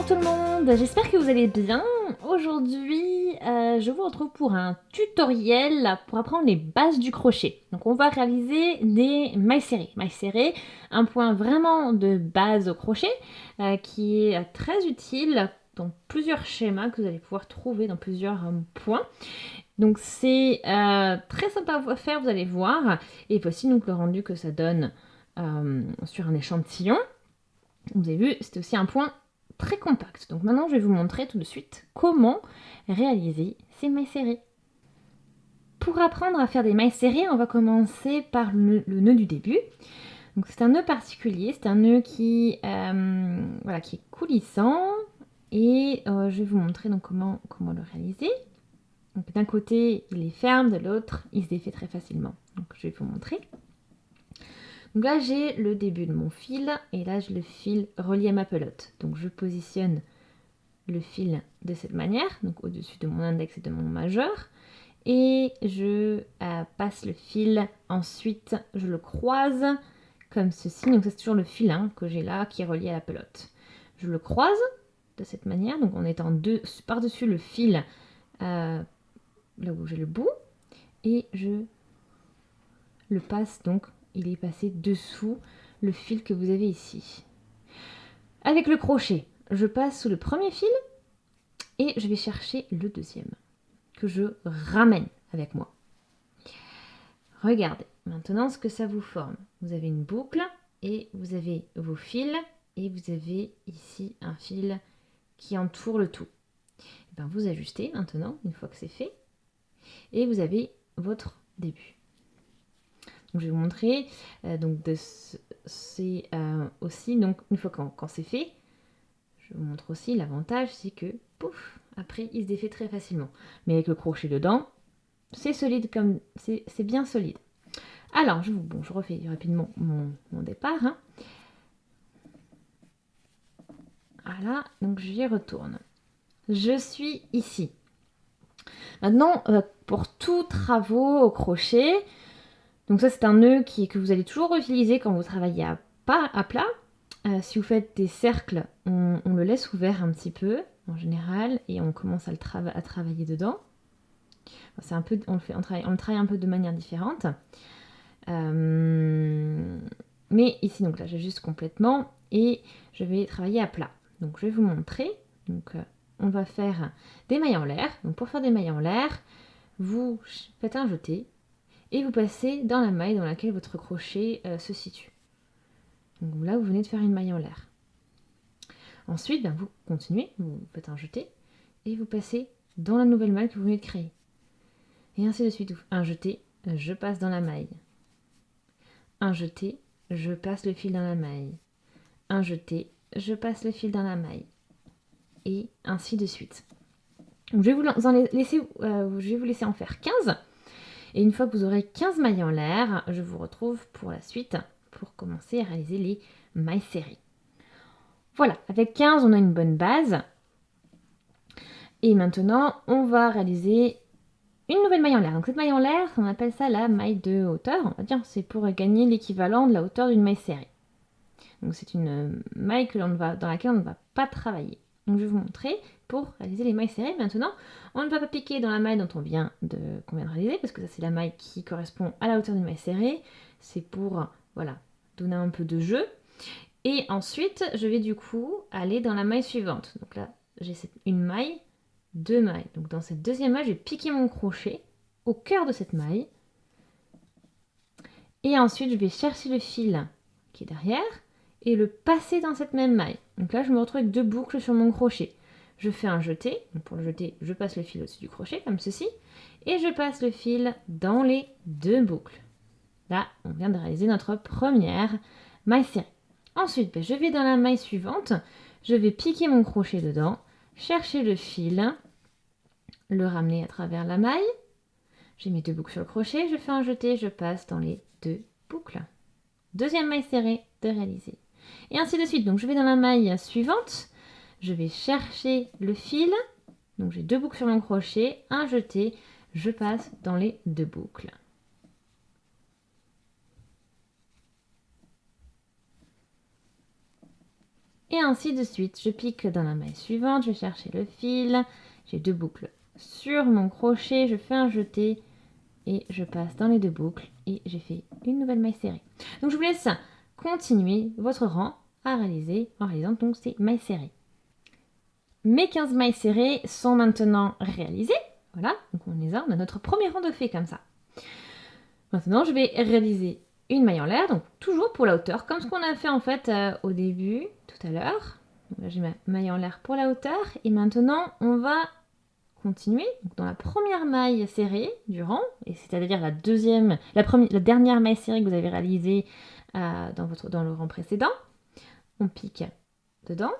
tout le monde, j'espère que vous allez bien. Aujourd'hui, je vous retrouve pour un tutoriel pour apprendre les bases du crochet. Donc on va réaliser des mailles serrées. Mailles serrées, un point vraiment de base au crochet qui est très utile dans plusieurs schémas que vous allez pouvoir trouver dans plusieurs points. Donc c'est très sympa à faire, vous allez voir. Et voici donc le rendu que ça donne sur un échantillon. Vous avez vu, c'était aussi un point très compact. Donc maintenant, je vais vous montrer tout de suite comment réaliser ces mailles serrées. Pour apprendre à faire des mailles serrées, on va commencer par le nœud du début. Donc c'est un nœud particulier, c'est un nœud qui est coulissant. Et je vais vous montrer donc comment le réaliser. Donc d'un côté, il est ferme, de l'autre, il se défait très facilement. Donc je vais vous montrer. Donc là, j'ai le début de mon fil et là, j'ai le fil relié à ma pelote. Donc je positionne le fil de cette manière, donc au-dessus de mon index et de mon majeur. Et je passe le fil, ensuite je le croise comme ceci. Donc c'est toujours le fil que j'ai là qui est relié à la pelote. Je le croise de cette manière, donc en étant par-dessus le fil là où j'ai le bout. Et je le passe donc. Il est passé dessous le fil que vous avez ici. Avec le crochet, je passe sous le premier fil et je vais chercher le deuxième que je ramène avec moi. Regardez maintenant ce que ça vous forme. Vous avez une boucle et vous avez vos fils et vous avez ici un fil qui entoure le tout. Et bien vous ajustez maintenant une fois que c'est fait et vous avez votre début. Donc, je vais vous montrer. C'est aussi, donc, une fois quand c'est fait, je vous montre aussi l'avantage, c'est que, pouf, après, il se défait très facilement. Mais avec le crochet dedans, c'est solide comme c'est bien solide. Alors, je refais rapidement mon départ. Voilà, donc j'y retourne. Je suis ici. Maintenant, pour tous travaux au crochet, donc ça c'est un nœud que vous allez toujours utiliser quand vous travaillez à plat. Si vous faites des cercles, on le laisse ouvert un petit peu en général et on commence à travailler dedans. C'est un peu, on le travaille un peu de manière différente. Mais ici, donc là, j'ajuste complètement et je vais travailler à plat. Donc je vais vous montrer. Donc on va faire des mailles en l'air. Donc pour faire des mailles en l'air, vous faites un jeté et vous passez dans la maille dans laquelle votre crochet se situe. Donc là, vous venez de faire une maille en l'air. Ensuite, vous continuez, vous faites un jeté et vous passez dans la nouvelle maille que vous venez de créer. Et ainsi de suite. Un jeté, je passe dans la maille. Un jeté, je passe le fil dans la maille. Un jeté, je passe le fil dans la maille. Et ainsi de suite. Donc, je vais vous laisser en faire 15. Et une fois que vous aurez 15 mailles en l'air, je vous retrouve pour la suite pour commencer à réaliser les mailles serrées. Voilà, avec 15, on a une bonne base. Et maintenant, on va réaliser une nouvelle maille en l'air. Donc cette maille en l'air, on appelle ça la maille de hauteur. On va dire c'est pour gagner l'équivalent de la hauteur d'une maille serrée. Donc c'est une maille dans laquelle on ne va pas travailler. Donc je vais vous montrer pour réaliser les mailles serrées. Maintenant, on ne va pas piquer dans la maille dont qu'on vient de réaliser, parce que ça c'est la maille qui correspond à la hauteur d'une maille serrée. C'est pour donner un peu de jeu. Et ensuite, je vais du coup aller dans la maille suivante. Donc là, j'ai une maille, deux mailles. Donc dans cette deuxième maille, je vais piquer mon crochet au cœur de cette maille. Et ensuite, je vais chercher le fil qui est derrière et le passer dans cette même maille. Donc là, je me retrouve avec deux boucles sur mon crochet. Je fais un jeté. Donc pour le jeté, je passe le fil au-dessus du crochet, comme ceci. Et je passe le fil dans les deux boucles. Là, on vient de réaliser notre première maille serrée. Ensuite, je vais dans la maille suivante. Je vais piquer mon crochet dedans, chercher le fil, le ramener à travers la maille. J'ai mes deux boucles sur le crochet, je fais un jeté, je passe dans les deux boucles. Deuxième maille serrée de réaliser. Et ainsi de suite. Donc je vais dans la maille suivante, je vais chercher le fil. Donc j'ai deux boucles sur mon crochet, un jeté, je passe dans les deux boucles. Et ainsi de suite. Je pique dans la maille suivante, je vais chercher le fil. J'ai 2 boucles sur mon crochet, je fais un jeté et je passe dans les 2 boucles et j'ai fait une nouvelle maille serrée. Donc je vous laisse continuer votre rang à réaliser en réalisant donc ces mailles serrées. Mes 15 mailles serrées sont maintenant réalisées. Voilà, donc on a notre premier rang de fait comme ça. Maintenant, je vais réaliser une maille en l'air, donc toujours pour la hauteur, comme ce qu'on a fait en fait au début, tout à l'heure. Donc là, j'ai ma maille en l'air pour la hauteur. Et maintenant, on va continuer donc, dans la première maille serrée du rang, et c'est-à-dire la dernière maille serrée que vous avez réalisée dans le rang précédent. On pique dedans.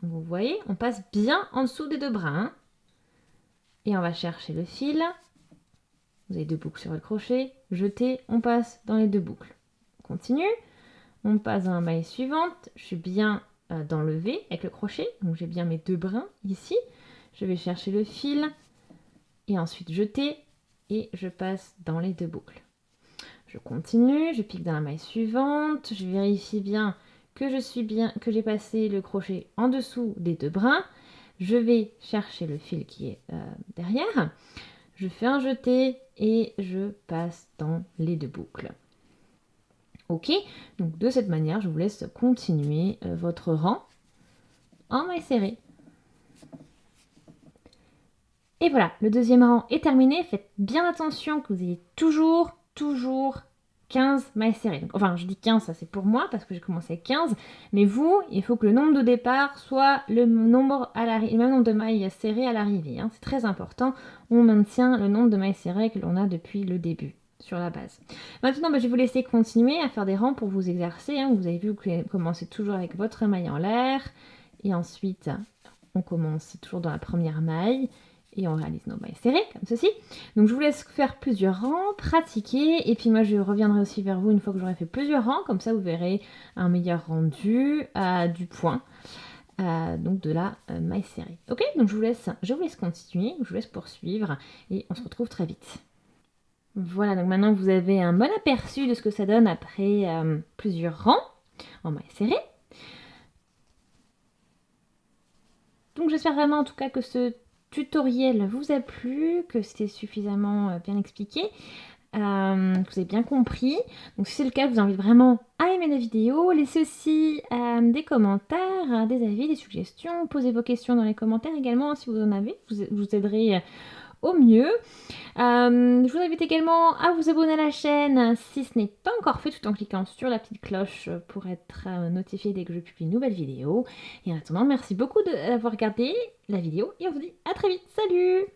Vous voyez, on passe bien en dessous des 2 brins. Et on va chercher le fil. Vous avez 2 boucles sur le crochet. Jeter, on passe dans les 2 boucles. On continue. On passe dans la maille suivante. Je suis bien dans le V avec le crochet. Donc j'ai bien mes 2 brins ici. Je vais chercher le fil. Et ensuite jeter. Et je passe dans les 2 boucles. Je continue. Je pique dans la maille suivante. Je vérifie bien que j'ai passé le crochet en dessous des 2 brins. Je vais chercher le fil qui est derrière. Je fais un jeté et je passe dans les 2 boucles. Ok, donc de cette manière, je vous laisse continuer votre rang en maille serrée. Et voilà, le deuxième rang est terminé. Faites bien attention que vous ayez toujours 15 mailles serrées. Donc, enfin, je dis 15, ça c'est pour moi parce que j'ai commencé avec 15. Mais vous, il faut que le nombre de départ soit le même nombre de mailles serrées à l'arrivée. Hein. C'est très important. On maintient le nombre de mailles serrées que l'on a depuis le début sur la base. Maintenant, je vais vous laisser continuer à faire des rangs pour vous exercer. Hein. Vous avez vu que vous commencez toujours avec votre maille en l'air. Et ensuite, on commence toujours dans la première maille. Et on réalise nos mailles serrées, comme ceci. Donc je vous laisse faire plusieurs rangs, pratiquer, et puis moi je reviendrai aussi vers vous une fois que j'aurai fait plusieurs rangs, comme ça vous verrez un meilleur rendu du point, donc de la maille serrée. Ok, donc je vous laisse continuer, je vous laisse poursuivre, et on se retrouve très vite. Voilà, donc maintenant vous avez un bon aperçu de ce que ça donne après plusieurs rangs en maille serrée. Donc j'espère vraiment en tout cas que ce tutoriel vous a plu, que c'était suffisamment bien expliqué, que vous avez bien compris. Donc si c'est le cas, je vous invite vraiment à aimer la vidéo, laissez aussi des commentaires, des avis, des suggestions, posez vos questions dans les commentaires également si vous en avez, je vous aiderai au mieux. Je vous invite également à vous abonner à la chaîne si ce n'est pas encore fait, tout en cliquant sur la petite cloche pour être notifié dès que je publie une nouvelle vidéo. Et en attendant, merci beaucoup d'avoir regardé la vidéo et on se dit à très vite. Salut!